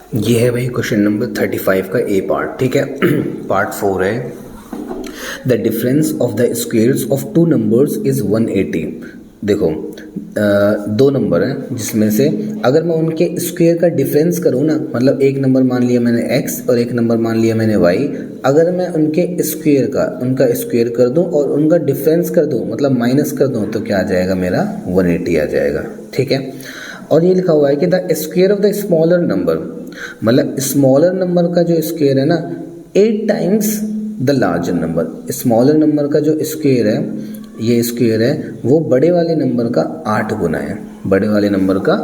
ये है भाई क्वेश्चन नंबर 35 का ए पार्ट, ठीक है। पार्ट 4 है, the difference of the squares of two numbers is 180। देखो दो नंबर हैं जिसमें से अगर मैं उनके स्क्वेयर का डिफरेंस करूँ ना, मतलब एक नंबर मान लिया मैंने x और एक नंबर मान लिया मैंने y, अगर मैं उनके स्क्वेयर का उनका स्क्वेयर कर दूं और उनका डिफरेंस कर दूं, मतलब माइनस कर दूं, तो क्या आ जाएगा मेरा 180 आ जाएगा, ठीक है। और ये लिखा हुआ है कि the square of the smaller number, मतलब स्मॉलर नंबर का जो स्क्वेयर है ना 8 times the larger number. Smaller number का जो स्क्वेयर है, ये स्क्वेयर है, वो बड़े वाले नंबर का 8 गुना है, बड़े वाले नंबर का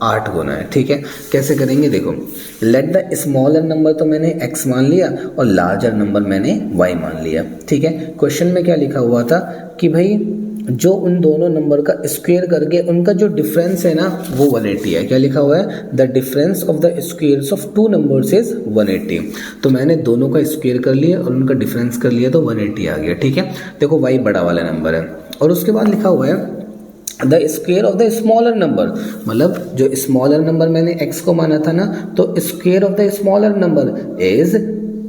8 गुना है, ठीक है। कैसे करेंगे देखो, लेट द स्मॉलर नंबर तो मैंने x मान लिया और लार्जर नंबर मैंने y मान लिया, ठीक है। क्वेश्चन में क्या लिखा हुआ था कि भाई जो उन दोनों नंबर का स्क्वायर करके उनका जो डिफरेंस है ना वो 180 है। क्या लिखा हुआ है, the difference of the squares of two numbers is 180। तो मैंने दोनों का स्क्वायर कर लिया और उनका डिफरेंस कर लिया तो 180 आ गया, ठीक है। देखो y बड़ा वाला नंबर है और उसके बाद लिखा हुआ है the square of the smaller number, मतलब जो स्मॉलर नंबर मैंने x को माना था ना, तो square of the smaller number is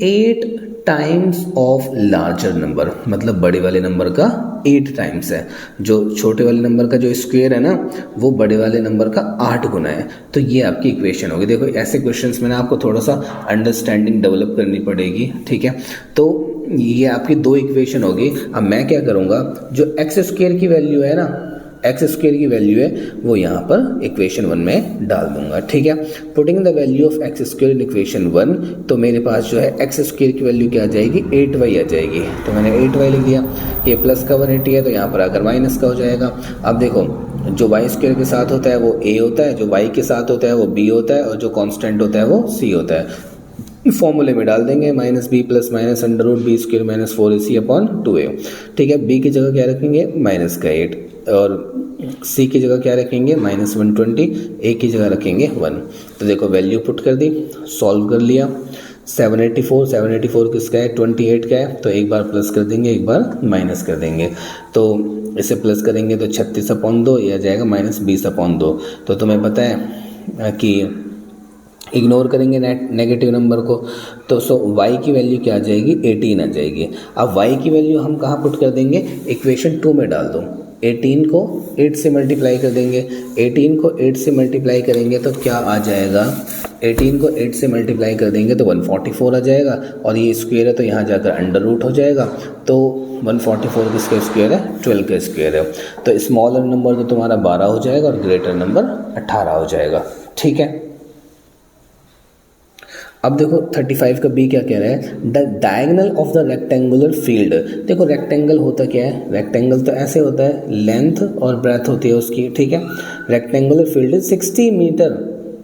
8 times of larger number, मतलब बड़े वाले नंबर का 8 टाइम्स है। जो छोटे वाले नंबर का जो स्क्वायर है ना वो बड़े वाले नंबर का 8 गुना है। तो ये आपकी इक्वेशन होगी। देखो ऐसे क्वेश्चंस में ना आपको थोड़ा सा अंडरस्टैंडिंग डेवलप करनी पड़ेगी, ठीक है। तो ये आपकी दो इक्वेशन होगी। अब मैं क्या करूँगा, जो एक्स स्क्वायर की वैल्यू है ना, एक्स स्क्वायर की वैल्यू है वो यहाँ पर इक्वेशन 1 में डाल दूंगा, ठीक है। Putting the value of x square in equation 1, तो मेरे पास जो है एक्स स्क्वायर की वैल्यू क्या आ जाएगी, 8y आ जाएगी। तो मैंने 8y लिख दिया। ये प्लस का 180 है तो यहाँ पर आकर माइनस का हो जाएगा। अब देखो जो वाई स्क्वायर के साथ होता है वो a होता है, जो y के साथ होता है वो b होता है, और जो कांस्टेंट होता है वो c होता है। फॉर्मूले में डाल देंगे minus b plus minus under root b square minus 4ac upon 2a, ठीक है। b की जगह क्या रखेंगे, माइनस का 8, और c की जगह क्या रखेंगे, माइनस 120, a की जगह रखेंगे 1। तो देखो वैल्यू पुट कर दी, सॉल्व कर लिया। 784 किसका है, 28 का है, तो एक बार प्लस कर देंगे एक बार माइनस कर देंगे। तो इसे प्लस करेंगे तो 36/2, ये आ जाएगा माइनस 20/2। तो तुम्हें पता है कि इग्नोर करेंगे नेगेटिव नंबर को, तो y की वैल्यू क्या आ जाएगी, 18 आ जाएगी। अब y की वैल्यू हम कहाँ पुट कर देंगे, इक्वेशन 2 में डाल दो। 18 को 8 से मल्टीप्लाई कर देंगे, 18 को 8 से मल्टीप्लाई करेंगे तो क्या आ जाएगा, 18 को 8 से मल्टीप्लाई कर देंगे तो 144 आ जाएगा, और ये स्क्वायर है तो यहाँ जाकर अंडर रूट हो जाएगा। तो 144 किसका स्क्वायर है, 12 का स्क्वायर है। तो स्मॉलर नंबर तो तुम्हारा 12 हो जाएगा और ग्रेटर नंबर 18 हो जाएगा, ठीक है। अब देखो 35 का बी क्या कह रहा है, the diagonal of the rectangular field. देखो रेक्टेंगल होता क्या है, रेक्टेंगल तो ऐसे होता है, लेंथ और ब्रेथ होती है उसकी, ठीक है। Rectangular field is 60 metre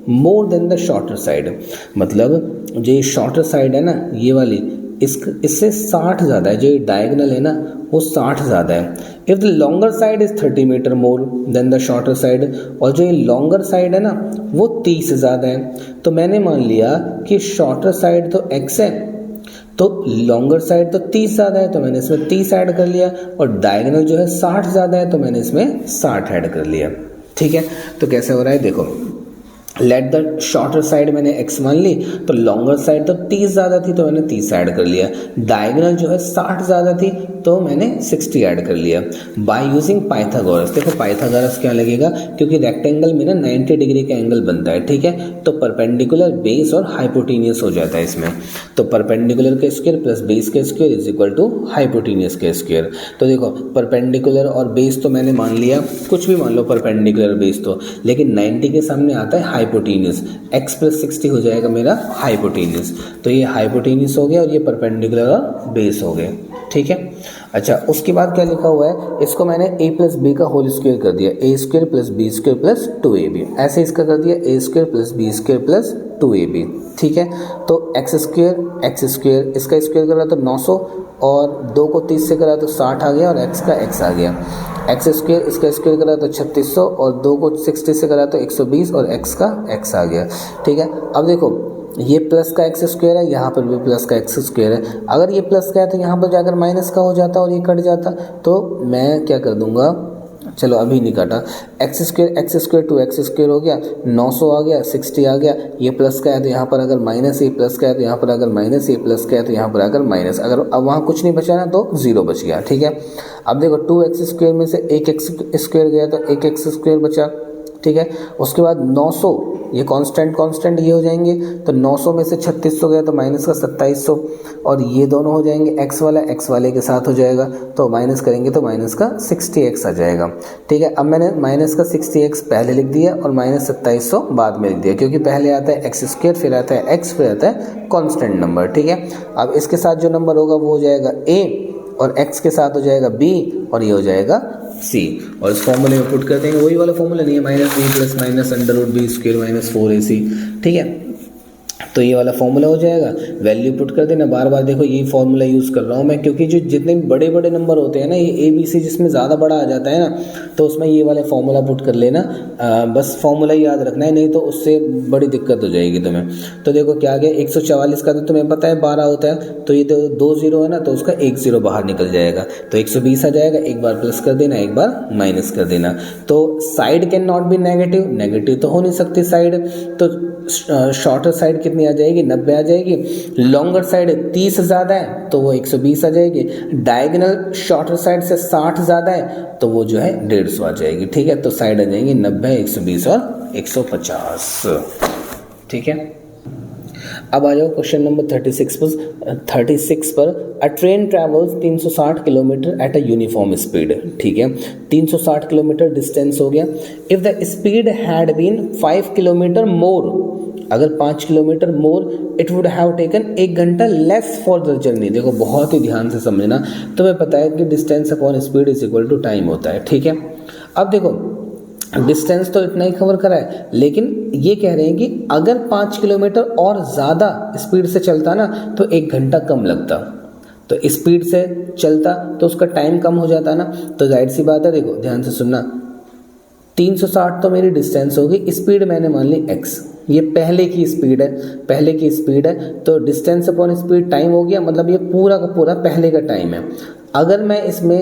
more than the shorter side, मतलब जो ये शॉर्टर साइड है ना ये वाली, इससे 60 ज़्यादा है। जो ये डायगोनल है ना वो 60 ज़्यादा है। If the longer side is 30 metre more than the shorter side, और जो ये लॉन्गर साइड है ना वो 30 से ज़्यादा है। तो मैंने मान लिया कि शॉर्टर साइड तो x है, तो लॉन्गर साइड तो 30 ज़्यादा है, तो मैंने इसमें 30 ऐड कर लिया, और डायगोनल जो है 60 ज़्यादा है तो मैंने इसमें 60 ऐड कर लिया, ठीक है। तो कैसे हो रहा है देखो, लेट द शॉर्टर साइड मैंने x मान ली, तो लॉन्गर साइड तो 30 ज़्यादा थी तो मैंने 30 ऐड कर लिया। डायगोनल जो है 60 ज़्यादा थी तो मैंने 60 ऐड कर लिया। बाय यूजिंग पाइथागोरस, देखो पाइथागोरस क्या लगेगा, क्योंकि रेक्टेंगल में ना 90 डिग्री का एंगल बनता है, ठीक है। तो परपेंडिकुलर, बेस और हाइपोटेनियस हो जाता है इसमें। तो परपेंडिकुलर का स्क्वायर प्लस बेस का square is equal to hypotenuse का स्क्वायर। तो देखो परपेंडिकुलर और बेस तो मैंने मान लिया, कुछ भी मान लो परपेंडिकुलर बेस तो, लेकिन 90 के सामने आता है हाइपोटेनियस, x प्लस 60 हो जाएगा मेरा हाइपोटेनियस। तो ये हाइपोटेनियस हो गया और ये परपेंडिकुलर और बेस हो गए, ठीक है। अच्छा उसके बाद क्या लिखा हुआ है, इसको मैंने a प्लस बी का होल स्क्वायर कर दिया, a square plus b square plus 2ab, ऐसे इसका कर दिया a square plus b square plus 2ab, ठीक है। तो एक्स स्क्वायर इसका स्क्वायर करा तो 900, और 2 को 30 से करा तो 60 आ गया, और x का x आ गया। एक्स स्क्वायर इसका स्क्वायर करा तो 3600, और 2 को 60 से करा तो 120, और x का x आ गया, ठीक है। अब देखो ये प्लस का एक्स स्क्वायर है, यहाँ पर भी प्लस का एक्स स्क्वायर है। अगर ये प्लस का है तो यहाँ पर जाकर माइनस का हो जाता और ये कट जाता। तो मैं क्या कर दूंगा, चलो अभी नहीं काटा, x square to x square हो गया, 900 आ गया, 60 आ गया, ये प्लस का है तो यहाँ पर अगर माइनस, ये प्लस का है तो यहाँ पर अगर माइनस, ये प्लस का है तो यहाँ पर अगर माइनस, अगर अब वहाँ कुछ नहीं बचा ना तो 0 बच गया। ठीक है, अब देखो 2x स्क्वेयर में से एक एक्स स्क्वेयर गया तो एक एक्स स्क्वेयर बचा। ठीक है, उसके बाद 900, ये कांस्टेंट ये हो जाएंगे, तो 900 में से 3600 गया तो माइनस का 2700, और ये दोनों हो जाएंगे, x वाला x वाले के साथ हो जाएगा, तो माइनस करेंगे तो माइनस का 60x आ जाएगा। ठीक है, अब मैंने माइनस का 60x पहले लिख दिया और माइनस 2700 बाद में लिख दिया, क्योंकि पहले आता है एक्स स्क्वेयर, फिर आता है x, फिर आता है कॉन्स्टेंट नंबर। ठीक है, अब इसके साथ जो नंबर होगा वो हो जाएगा a, और x के साथ हो जाएगा b, और ये हो जाएगा c, और इस फॉर्मूले में पुट कर देंगे, वही वाला फॉर्मूला नहीं है, minus b plus minus under root b square minus 4ac। ठीक है, तो ये वाला फॉर्मूला हो जाएगा, वैल्यू पुट कर देना। बार बार देखो ये फॉर्मूला यूज़ कर रहा हूँ मैं, क्योंकि जो जितने बड़े बड़े नंबर होते हैं ना, ये ABC जिसमें ज़्यादा बड़ा आ जाता है ना, तो उसमें ये वाले फॉर्मूला पुट कर लेना। बस फॉर्मूला याद रखना है, नहीं तो उससे बड़ी दिक्कत हो जाएगी तुम्हें। तो देखो क्या गया, 144 का तो तुम्हें पता है 12 होता है, तो ये 2 0 है ना, तो उसका 1 0 बाहर निकल जाएगा, तो 120 आ जाएगा। एक बार प्लस कर देना, एक बार माइनस कर देना। तो side can not be negative, negative तो हो नहीं सकती साइड, तो शॉर्टर साइड कितनी आ जाएगी, 90 आ जाएगी। लॉन्गर साइड 30 ज़्यादा है तो वो 120 आ जाएगी। डायगोनल शॉर्टर साइड से 60 ज़्यादा है तो वो जो है 150 आ जाएगी। ठीक है, तो साइड आ जाएंगी 90, 120 और 150। ठीक है, अब आ जाओ क्वेश्चन नंबर 36 पर। A train travels 360 kilometre at a uniform speed. ठीक है, 360 किलोमीटर डिस्टेंस हो गया। If the speed had been 5 kilometre more, अगर 5 kilometre more, it would have taken 1 घंटा लेस फॉर द जर्नी। देखो बहुत ही ध्यान से समझना, तुम्हें पता है कि distance upon speed is equal to time होता है। ठीक है, अब देखो डिस्टेंस तो इतना ही कवर करा है, लेकिन ये कह रहे हैं कि अगर 5 किलोमीटर और ज़्यादा स्पीड से चलता ना तो 1 घंटा कम लगता। तो स्पीड से चलता तो उसका टाइम कम हो जाता ना, तो जाहिर सी बात है, देखो ध्यान से सुनना, 360 तो मेरी डिस्टेंस होगी, स्पीड मैंने मान ली x, ये पहले की स्पीड है, तो डिस्टेंस अपॉन स्पीड टाइम हो गया, मतलब ये पूरा का पूरा पहले का टाइम है। अगर मैं इसमें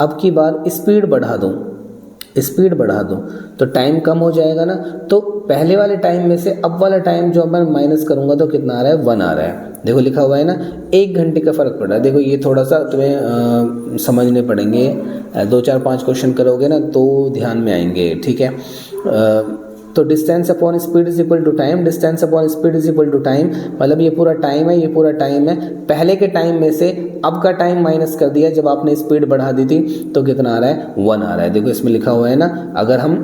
अब की बार स्पीड बढ़ा दूं तो टाइम कम हो जाएगा ना, तो पहले वाले टाइम में से अब वाला टाइम जो मैं माइनस करूंगा तो कितना आ रहा है, 1 आ रहा है। देखो लिखा हुआ है ना, 1 घंटे का फर्क पड़ रहा है। देखो ये थोड़ा सा तुम्हें समझने पड़ेंगे, 2 4 5 क्वेश्चन करोगे ना तो ध्यान में आएंगे। ठीक है, तो distance upon speed is equal to time, distance upon speed is equal to time, मतलब ये पूरा टाइम है, पहले के टाइम में से अब का टाइम माइनस कर दिया, जब आपने स्पीड बढ़ा दी थी तो कितना आ रहा है, 1 आ रहा है। देखो इसमें लिखा हुआ है ना, अगर हम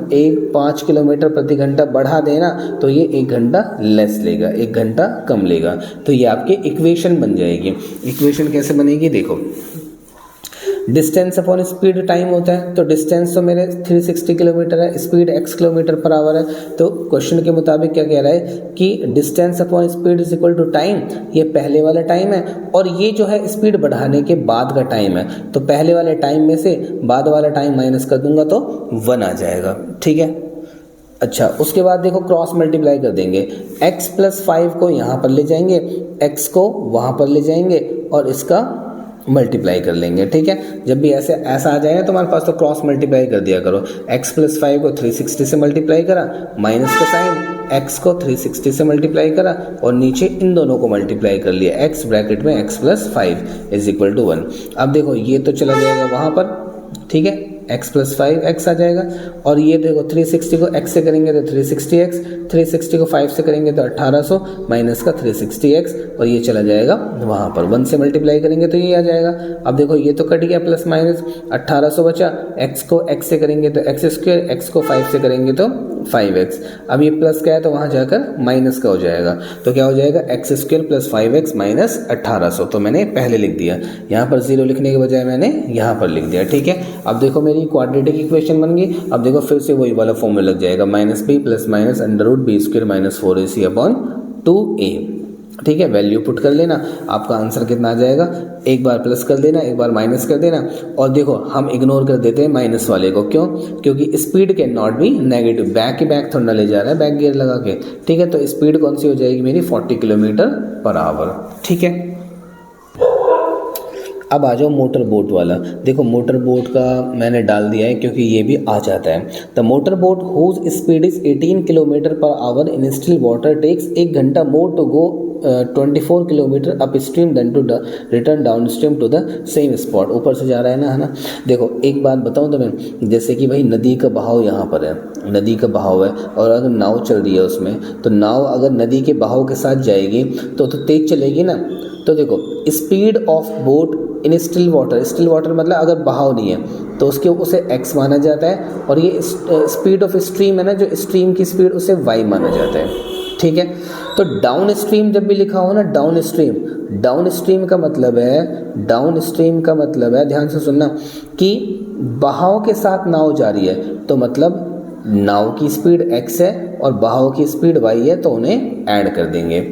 5 किलोमीटर प्रति घंटा बढ़ा देना तो ये 1 घंटा लेस लेगा, 1 घंटा कम लेगा। तो ये आपकी इक्वेशन बन जाएगी। इक्वेशन कैसे बनेगी, देखो डिस्टेंस अपॉन स्पीड टाइम होता है, तो डिस्टेंस तो मेरे 360 किलोमीटर है, speed x kilometre per our है, तो क्वेश्चन के मुताबिक क्या कह रहा है कि distance upon speed is equal to time, ये पहले वाला टाइम है, और ये जो है स्पीड बढ़ाने के बाद का टाइम है, तो पहले वाले टाइम में से बाद वाला टाइम माइनस कर दूंगा तो 1 आ जाएगा। ठीक है, अच्छा उसके बाद देखो क्रॉस मल्टीप्लाई कर देंगे, x प्लस 5 को यहाँ पर ले जाएंगे, x को वहाँ पर ले जाएंगे और इसका मल्टीप्लाई कर लेंगे। ठीक है, जब भी ऐसा आ जाएगा तुम्हारे पास तो क्रॉस मल्टीप्लाई कर दिया करो। x प्लस 5 को 360 से मल्टीप्लाई करा, माइनस का साइन, x को 360 से मल्टीप्लाई करा और नीचे इन दोनों को मल्टीप्लाई कर लिया, x ब्रैकेट में x plus 5 is equal to 1। अब देखो ये तो चला जाएगा वहाँ पर, ठीक है, x प्लस 5x आ जाएगा, और ये देखो 360 को x से करेंगे तो 360x, 360 को 5 से करेंगे तो 1800 माइनस का 360x, और ये चला जाएगा वहाँ पर, 1 से मल्टीप्लाई करेंगे तो ये आ जाएगा। अब देखो ये तो कट गया, प्लस माइनस 1800 बचा, x को x से करेंगे तो x स्क्वायर, x को 5 से करेंगे तो 5x। अब ये प्लस का है तो वहाँ जाकर माइनस का हो जाएगा, तो क्या हो जाएगा, x square plus 5x minus 1800, तो मैंने पहले लिख दिया, यहाँ पर 0 लिखने के बजाय मैंने यहाँ पर लिख दिया। ठीक है, अब देखो मेरी क्वाड्रेटिक इक्वेशन बन गई। अब देखो फिर से वही वाला फॉर्मूला लग जाएगा, minus b plus minus under root b square minus 4ac upon 2a। ठीक है, वैल्यू पुट कर लेना, आपका आंसर कितना आ जाएगा, एक बार प्लस कर देना, एक बार माइनस कर देना, और देखो हम इग्नोर कर देते हैं माइनस वाले को, क्यों, क्योंकि speed can not be negative, back he back थोड़ा ले जा रहा है, बैक गियर लगा के। ठीक है, तो स्पीड कौन सी हो जाएगी मेरी, 40 किलोमीटर पर आवर। ठीक है, अब आ जाओ मोटर बोट वाला। देखो मोटर बोट का मैंने डाल दिया है क्योंकि ये भी आ जाता है। The motor boat whose speed is 18 kilometre per hour in still water takes 1 घंटा more to go 24 kilometre upstream then to return downstream to the same spot. ऊपर से जा रहा है ना। देखो एक बात बताऊं तुम्हें, जैसे कि भाई नदी का बहाव यहाँ पर है, नदी का बहाव है और अगर नाव चल रही है उसमें, तो नाव अगर नदी के बहाव के साथ जाएगी तो तेज चलेगी ना। तो देखो speed of boat in still water मतलब अगर बहाव नहीं है तो उसे x माना जाता है, और ये स्पीड ऑफ स्ट्रीम है ना, जो स्ट्रीम की स्पीड उसे y माना जाता है, ठीक है। तो डाउन स्ट्रीम जब भी लिखा हो ना, डाउन स्ट्रीम का मतलब है, ध्यान से सुनना, कि बहाव के साथ नाव जा रही है, तो मतलब नाव की स्पीड x है और बहाव की स्पीड y है, तो उन्हें ऐड कर देंगे।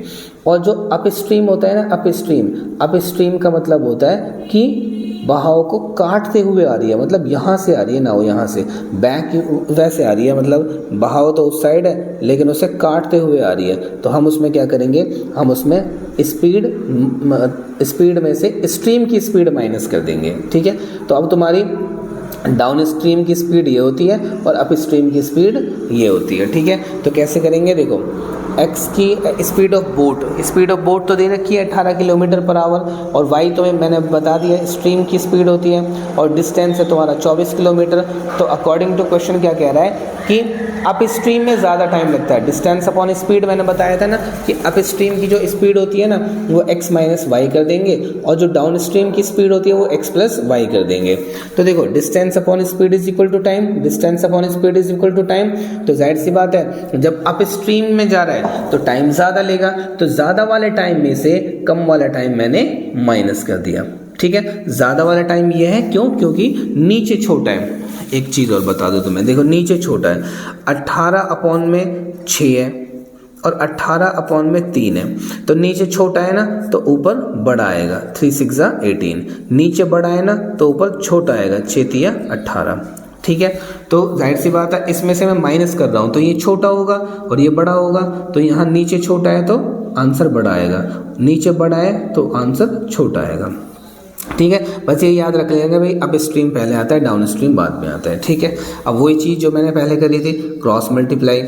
और जो अप स्ट्रीम होता है ना, अप स्ट्रीम का मतलब होता है कि बहाव को काटते हुए आ रही है, मतलब यहाँ से आ रही है नाव, यहाँ से बैक वैसे आ रही है, मतलब बहाव तो उस साइड है लेकिन उसे काटते हुए आ रही है। तो हम उसमें क्या करेंगे, हम उसमें स्पीड में से स्ट्रीम की स्पीड माइनस कर देंगे, ठीक है। तो अब तुम्हारी डाउन स्ट्रीम की स्पीड ये होती है और अप स्ट्रीम की स्पीड ये होती है, ठीक है। तो कैसे करेंगे, देखो x की स्पीड ऑफ बोट तो दे रखी है 18 किलोमीटर पर आवर, और y तो मैंने बता दिया स्ट्रीम की स्पीड होती है, और डिस्टेंस है तुम्हारा 24 किलोमीटर। तो अकॉर्डिंग टू क्वेश्चन क्या कह रहा है कि अप स्ट्रीम में ज़्यादा टाइम लगता है। डिस्टेंस अपॉन स्पीड मैंने बताया था ना कि अप स्ट्रीम की जो स्पीड होती है ना वो x माइनस वाई कर देंगे, और जो डाउन स्ट्रीम की स्पीड होती है वो x प्लस वाई कर देंगे। तो देखो distance upon speed is equal to time, तो जाहिर सी बात है जब अप स्ट्रीम में जा रहा है तो टाइम ज़्यादा लेगा, तो ज़्यादा वाले टाइम में से कम वाला टाइम मैंने माइनस कर दिया, ठीक है। ज़्यादा वाला टाइम ये है क्यों, क्योंकि नीचे छोटा है। एक चीज़ और बता दो तुम्हें, देखो नीचे छोटा है, 18 अपॉन में 6 है और 18 अपॉन में 3 है, तो नीचे छोटा है ना तो ऊपर बड़ा आएगा, 3 6 18, नीचे बड़ा है ना तो ऊपर छोटा आएगा, 6 3 18, ठीक है। तो जाहिर सी बात है इसमें से मैं माइनस कर रहा हूँ तो ये छोटा होगा और ये बड़ा होगा, तो यहाँ नीचे छोटा है तो आंसर बड़ा आएगा, नीचे बड़ा है तो आंसर छोटा आएगा, ठीक है। बस ये याद रख लेंगे भाई, अप स्ट्रीम पहले आता है, डाउन स्ट्रीम बाद में आता है, ठीक है। अब वही चीज़ जो मैंने पहले करी थी, cross multiply,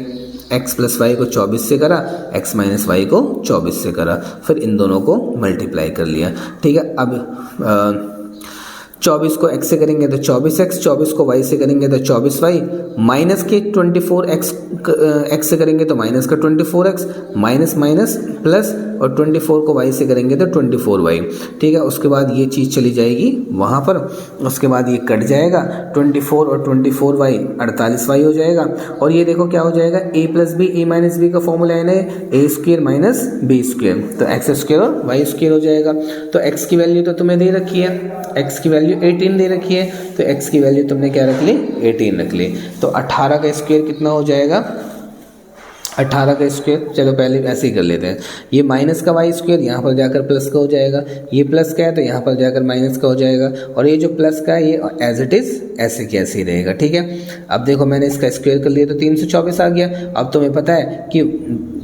x plus y को 24 से करा, x माइनस वाई को 24 से करा, फिर इन दोनों को मल्टीप्लाई कर लिया, ठीक है। अब 24 को x से करेंगे तो 24x, 24 को y से करेंगे तो 24y, माइनस के 24x x से करेंगे तो माइनस का 24x, माइनस माइनस प्लस, और 24 को y से करेंगे तो 24y, ठीक है। उसके बाद ये चीज़ चली जाएगी वहाँ पर, उसके बाद ये कट जाएगा, 24 और 24y 48y हो जाएगा, और ये देखो क्या हो जाएगा, a plus b, a minus b का फॉर्मूला है ना a square minus b square, तो x स्क्वायर और y स्क्वायर हो जाएगा। तो x की वैल्यू तो तुम्हें दे रखी है, x की वैल्यू 18 दे रखी है, तो x की वैल्यू तुमने क्या रख ली, 18 रख ली। तो 18 का स्क्वायर कितना हो जाएगा, 18 का स्क्वायर, चलो पहले ऐसे ही कर लेते हैं, ये माइनस का वाई स्क्वायर यहाँ पर जाकर प्लस का हो जाएगा, ये प्लस का है तो यहाँ पर जाकर माइनस का हो जाएगा, और ये जो प्लस का है ये एज इट इज़ ऐसे की ऐसे ही रहेगा, ठीक है। अब देखो मैंने इसका स्क्वायर कर लिया तो 324 आ गया। अब तुम्हें पता है कि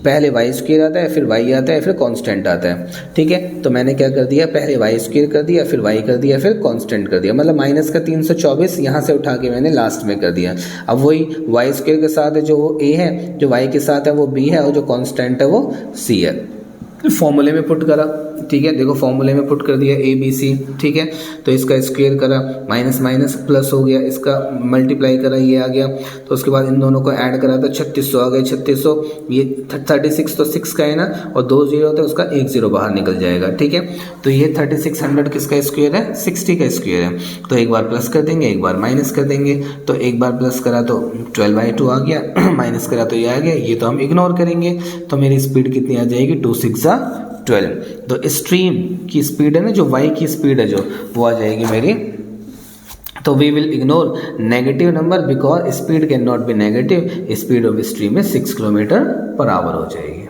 पहले वाई स्क्वायर आता है, फिर वाई आता है, फिर कांस्टेंट आता है, ठीक है। तो मैंने क्या कर दिया, पहले वाई स्क्वायर कर दिया, फिर वाई कर दिया, फिर कांस्टेंट कर दिया, मतलब माइनस का 324 यहाँ से उठा के मैंने लास्ट में कर दिया। अब वही वाई स्क्वायर के साथ जो वो a है, जो वाई के साथ है वो b है, और जो कांस्टेंट है वो c है। फॉर्मूले में पुट करा, ठीक है, देखो फॉर्मूले में पुट कर दिया ए बी सी, ठीक है। तो इसका स्क्वायर करा, माइनस माइनस प्लस हो गया, इसका मल्टीप्लाई करा, ये आ गया, तो उसके बाद इन दोनों को ऐड करा तो 3600 आ गए, 3600, ये 36 तो 6 का है ना, और 2 0 होता है, उसका 1 0 बाहर निकल जाएगा, ठीक है। तो ये 3600 किसका स्क्वायर है, 60 का स्क्वायर है। तो एक बार प्लस कर देंगे, एक बार माइनस कर देंगे, तो एक बार प्लस करा तो 12/2 आ गया, माइनस करा तो ये आ गया, ये तो हम इग्नोर करेंगे। तो मेरी स्पीड कितनी आ जाएगी, 2 6 12। तो स्ट्रीम की स्पीड है ना, जो y की स्पीड है जो, वो आ जाएगी मेरी, तो we will ignore negative number because speed can not be negative, speed of stream में 6 किलोमीटर पर आवर हो जाएगी।